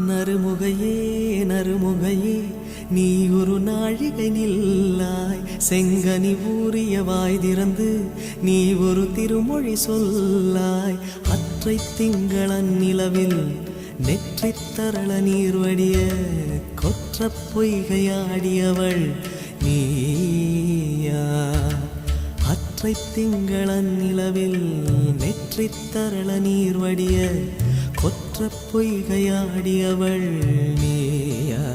நறுமுகையே நறுமுகையே நீ ஒரு நாழிகை நில்லாய், செங்கனி ஊறிய வாய் திறந்து நீ ஒரு திருமொழி சொல்லாய். அற்றை திங்களன் நிலவில் நெற்றித் தரள நீர் வடிய கொற்ற பொய்கையாடியவள் நீயா? அற்றை திங்களன் நிலவில் நெற்றித் தரள நீர் வடிய கொற்ற பொய்கையாடியவள் நீயா?